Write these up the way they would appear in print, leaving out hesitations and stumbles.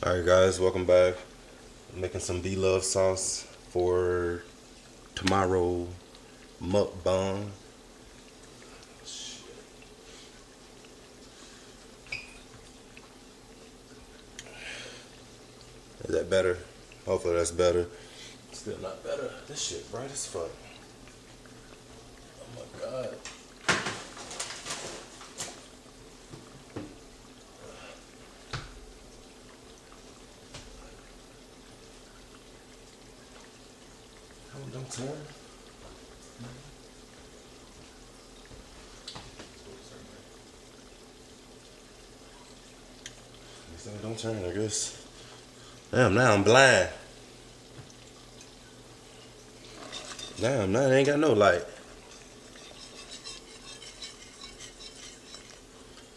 Alright guys, welcome back. I'm making some D-Love sauce for tomorrow mukbang. Is that better? Hopefully that's better. Still not better. This shit bright as fuck. Oh my god. Don't turn. Don't turn, I guess. Damn, now I'm blind. Damn, now I ain't got no light.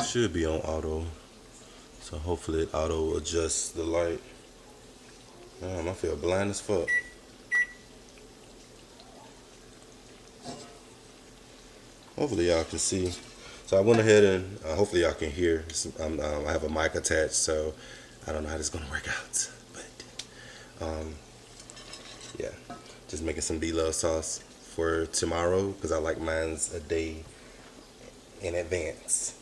Should be on auto. So hopefully it auto adjusts the light. Damn, I feel blind as fuck. Hopefully y'all can see. So I went ahead and hopefully y'all can hear. I have a mic attached, so I don't know how this is gonna work out. But yeah, just making some D-Love sauce for tomorrow because I like mine's a day in advance.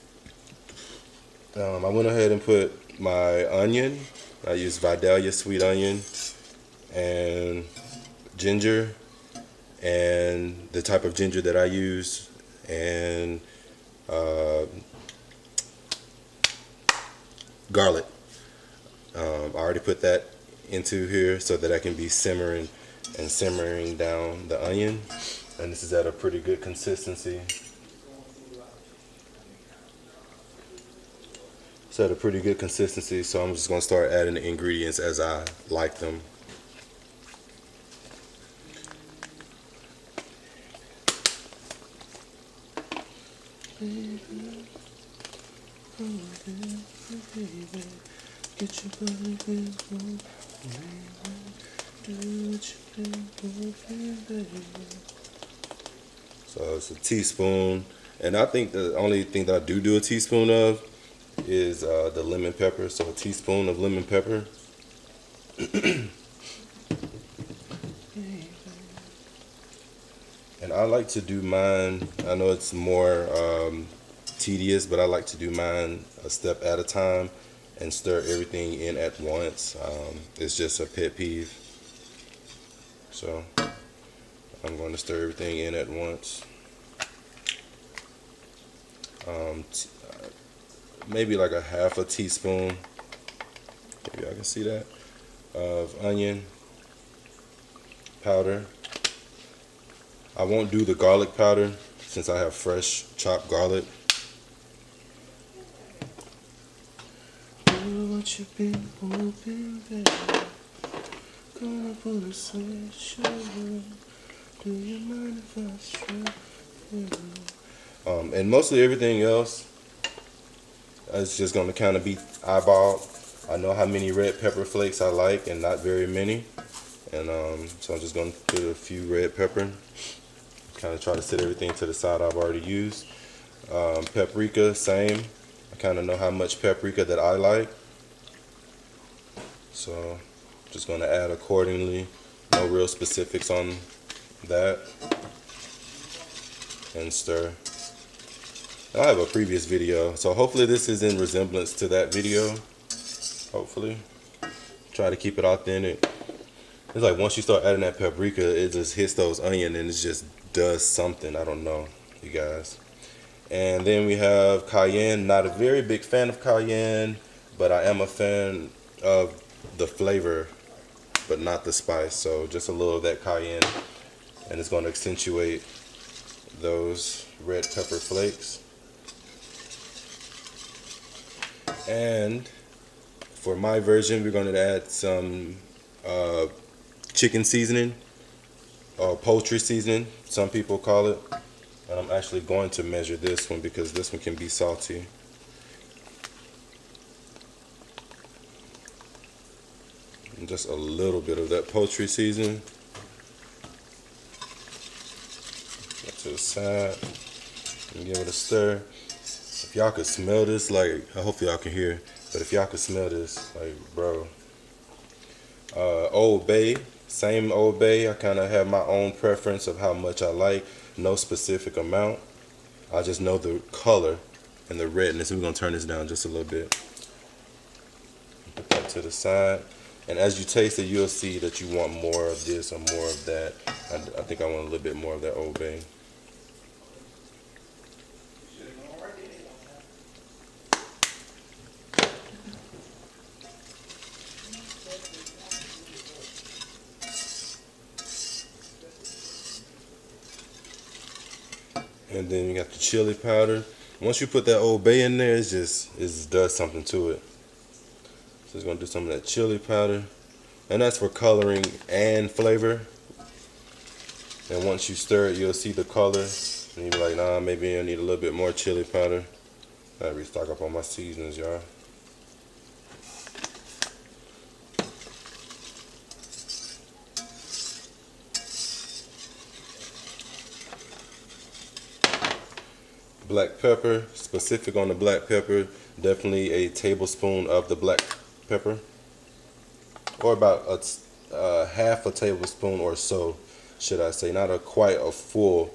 I went ahead and put my onion. I used Vidalia sweet onion and ginger, and the type of ginger that I use, and garlic. I already put that into here so that I can be simmering down the onion, and this is at a pretty good consistency. It's at a pretty good consistency, so I'm just gonna start adding the ingredients as I like them. So it's a teaspoon, and I think the only thing that I do a teaspoon of is the lemon pepper. So a teaspoon of lemon pepper. And I like to do mine, I know it's more tedious, but I like to do mine a step at a time and stir everything in at once. It's just a pet peeve. So I'm going to stir everything in at once. Maybe like a half a teaspoon, maybe I can see that, of onion powder. I won't do the garlic powder since I have fresh chopped garlic. And mostly everything else is just going to kind of be eyeball. I know how many red pepper flakes I like and not very many. And so I'm just going to put a few red pepper. Kind of try to set everything to the side I've already used. Paprika, same. I kind of know how much paprika that I like. So just going to add accordingly. No real specifics on that. And stir. I have a previous video, so hopefully this is in resemblance to that video. Hopefully. Try to keep it authentic. It's like once you start adding that paprika, it just hits those onions and it just does something. I don't know, you guys. And then we have cayenne. Not a very big fan of cayenne, but I am a fan of the flavor, but not the spice. So just a little of that cayenne, and it's going to accentuate those red pepper flakes. And for my version, we're going to add some chicken seasoning, or poultry seasoning, some people call it. And I'm actually going to measure this one because this one can be salty. And just a little bit of that poultry seasoning. Get to the side and give it a stir. If y'all could smell this, like, I hope y'all can hear. But if y'all could smell this, like, bro. Old Bay, same Old Bay. I kind of have my own preference of how much I like. No specific amount. I just know the color and the redness. And we're gonna turn this down just a little bit. Put that to the side. And as you taste it, you'll see that you want more of this or more of that. I think I want a little bit more of that Old Bay. And then you got the chili powder. Once you put that Old Bay in there, it just does something to it. So it's gonna do some of that chili powder, and that's for coloring and flavor. And once you stir it, you'll see the color, and you'll be like, nah, maybe I need a little bit more chili powder. I restock up on my seasonings, y'all. Black pepper, specific on the black pepper, definitely a tablespoon of the black pepper, or about a half a tablespoon or so, should I say, not quite a full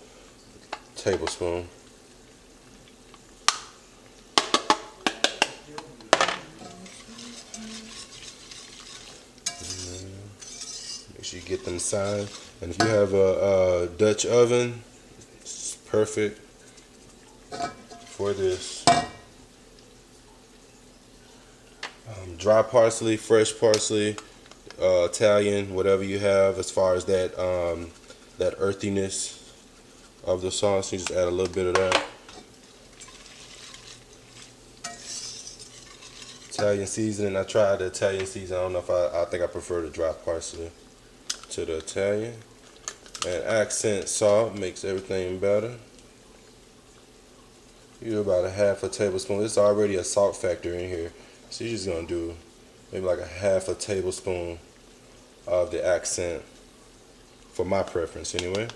tablespoon. Make sure you get them sides, and if you have a Dutch oven, it's perfect for this. Dry parsley, fresh parsley, Italian, whatever you have as far as that that earthiness of the sauce. You just add a little bit of that. Italian seasoning. I tried the Italian seasoning. I don't know if I think I prefer the dry parsley to the Italian. And accent salt makes everything better. You do about a half a tablespoon. There's already a salt factor in here, so you're just gonna do maybe like a half a tablespoon of the accent, for my preference anyway,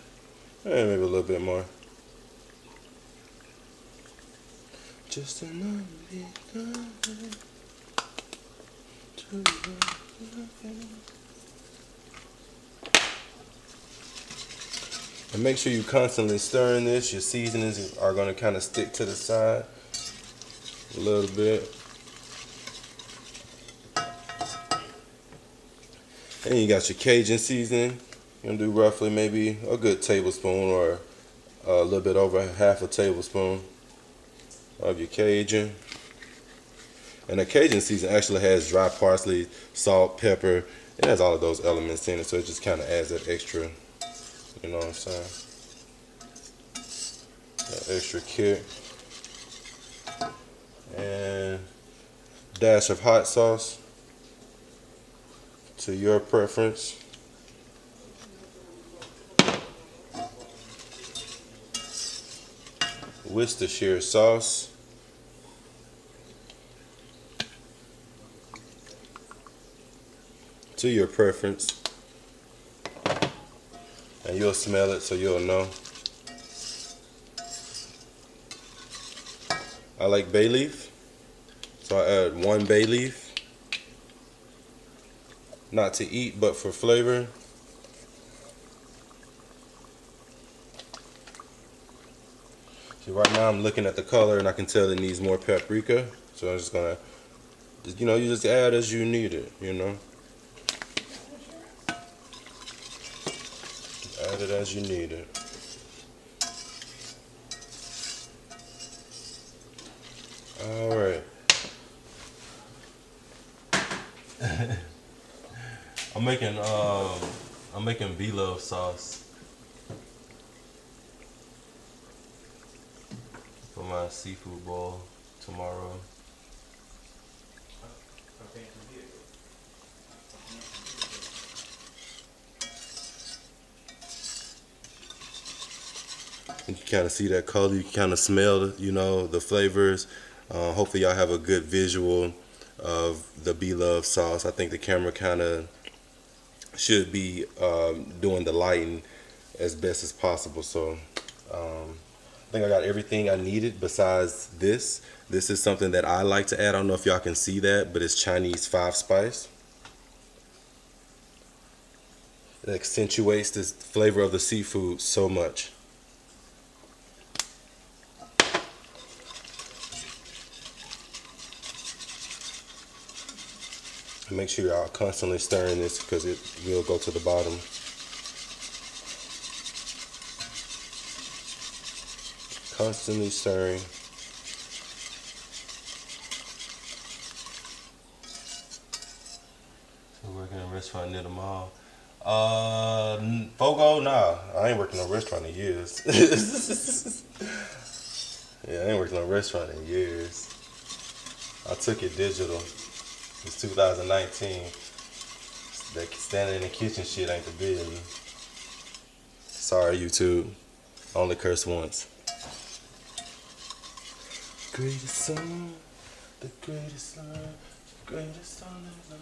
and maybe a little bit more. Just enough. And make sure you constantly stirring this. Your seasonings are going to kind of stick to the side a little bit. And you got your Cajun seasoning. You're going to do roughly maybe a good tablespoon or a little bit over half a tablespoon of your Cajun. And the Cajun season actually has dry parsley, salt, pepper. It has all of those elements in it, so it just kind of adds that extra, you know what I'm saying? That extra kick. And dash of hot sauce to your preference. Worcestershire sauce. To your preference. And you'll smell it, so you'll know. I like bay leaf, so I add 1 bay leaf. Not to eat, but for flavor. See, right now I'm looking at the color and I can tell it needs more paprika, so I'm just gonna, you know, you just add as you need it, you know. Add it as you need it. All right. I'm making B-love sauce for my seafood bowl tomorrow. You can kind of see that color. You can kind of smell, you know, the flavors. Hopefully y'all have a good visual of the B-love sauce. I think the camera kind of should be doing the lighting as best as possible. So I think I got everything I needed besides this. This is something that I like to add. I don't know if y'all can see that, but it's Chinese 5 spice. It accentuates the flavor of the seafood so much. And make sure y'all constantly stirring this because it will go to the bottom. Constantly stirring. So working in a restaurant near the mall. Fogo, nah. I ain't worked in a restaurant in years. Yeah, I ain't worked in a restaurant in years. I took it digital. It's 2019. That standing in the kitchen shit ain't the bill. Sorry, YouTube. I only curse once. Greatest song, the greatest song, the greatest song ever.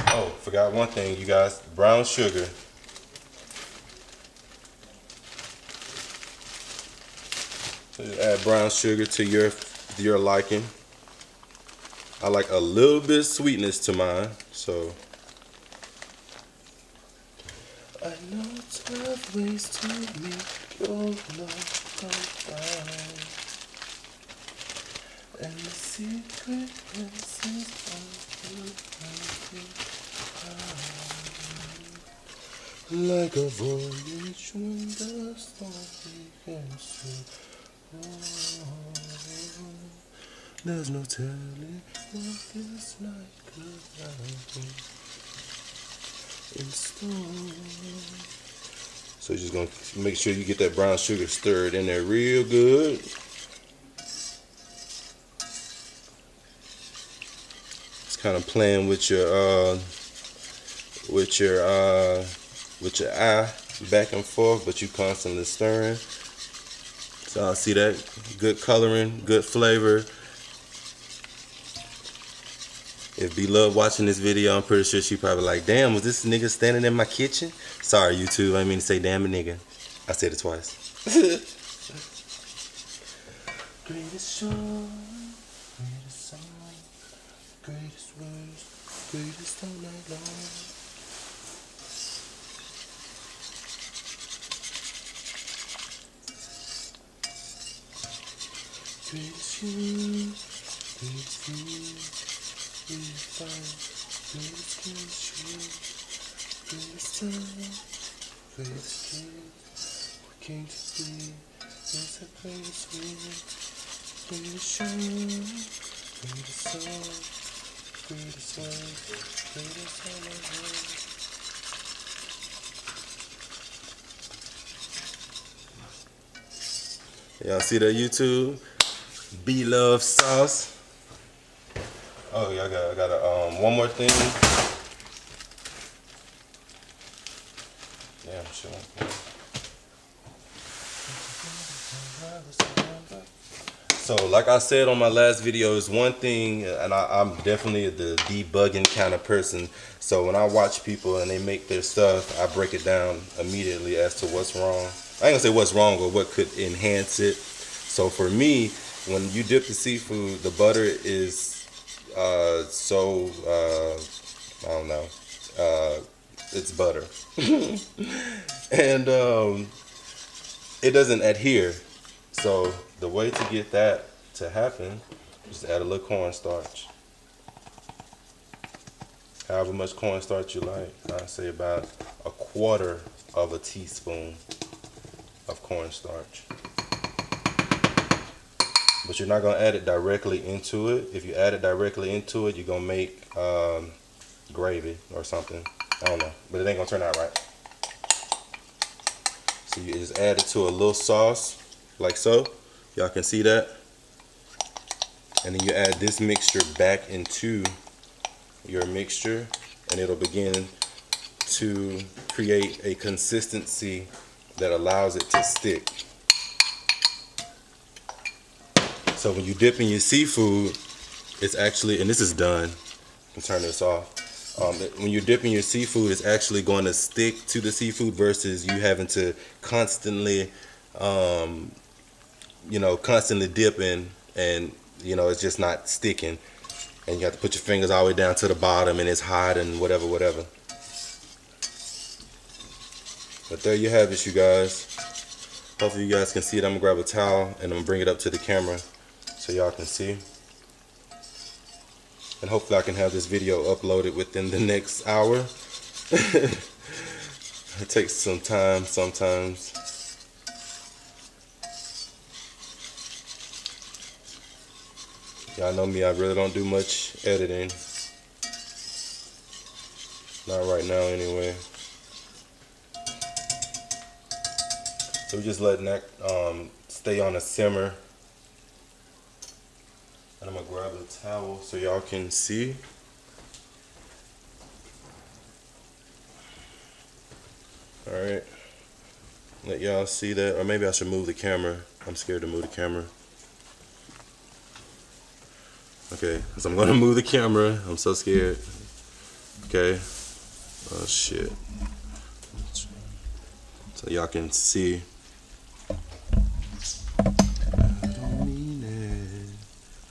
Oh, forgot one thing, you guys. Brown sugar. So just add brown sugar to your liking. I like a little bit of sweetness to mine, so. I know tough ways to make your love come down, and the secret places of you like a voyage when the storm begins to roll. There's no telling what this night could have in store. So you're just gonna make sure you get that brown sugar stirred in there real good. It's kind of playing with your eye back and forth, but you constantly stirring. So I see that good coloring, good flavor. If B Love watching this video, I'm pretty sure she probably like, damn, was this nigga standing in my kitchen? Sorry, YouTube, I didn't mean to say damn a nigga. I said it twice. Greatest show, greatest song, greatest words, greatest all night long. Greatest you, greatest you. Greatest time, greatest king, king to be, is the greatest win, greatest show, greatest song, greatest word, greatest all I want. Y'all see that YouTube? B Love sauce. Oh yeah, I got one more thing. Damn, shit. So like I said on my last video, is one thing, and I'm definitely the debugging kind of person. So when I watch people and they make their stuff, I break it down immediately as to what's wrong. I ain't gonna say what's wrong, or what could enhance it. So for me, when you dip the seafood, the butter is I don't know, it's butter. And it doesn't adhere. So the way to get that to happen is to add a little cornstarch. However much cornstarch you like. I say about 1/4 of a teaspoon of cornstarch. But you're not going to add it directly into it. If you add it directly into it, you're going to make gravy or something. I don't know. But it ain't going to turn out right. So you just add it to a little sauce, like so. Y'all can see that. And then you add this mixture back into your mixture. And it'll begin to create a consistency that allows it to stick. So when you dip in your seafood, it's actually, and this is done, you can turn this off. When you're dipping your seafood, it's actually going to stick to the seafood versus you having to constantly, constantly dipping, and it's just not sticking, and you have to put your fingers all the way down to the bottom, and it's hot and whatever. But there you have it, you guys. Hopefully you guys can see it. I'm gonna grab a towel and I'm gonna bring it up to the camera so y'all can see. And hopefully I can have this video uploaded within the next hour. It takes some time sometimes. Y'all know me, I really don't do much editing. Not right now anyway. So we're just letting that stay on a simmer. And I'm gonna grab a towel so y'all can see. Alright. Let y'all see that. Or maybe I should move the camera. I'm scared to move the camera. Okay, so I'm gonna move the camera. I'm so scared. Okay. Oh shit. So y'all can see.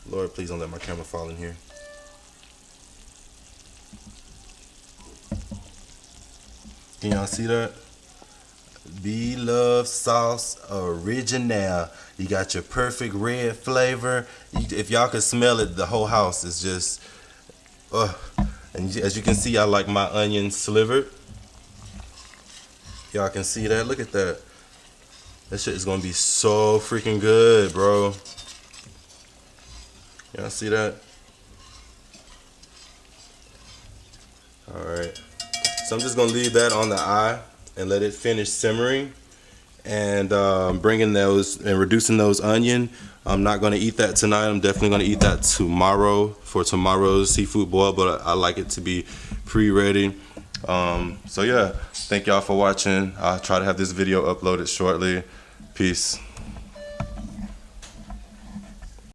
Lord, please don't let my camera fall in here. Can y'all see that? Beloved Sauce Original. You got your perfect red flavor. If y'all can smell it, the whole house is just, and as you can see, I like my onions slivered. Y'all can see that. Look at that. That shit is gonna be so freaking good, bro. Y'all see that? Alright. So I'm just gonna leave that on the eye and let it finish simmering, and bringing those and reducing those onion. I'm not gonna eat that tonight. I'm definitely gonna eat that tomorrow for tomorrow's seafood boil, but I like it to be pre-ready. So yeah, thank y'all for watching. I'll try to have this video uploaded shortly. Peace.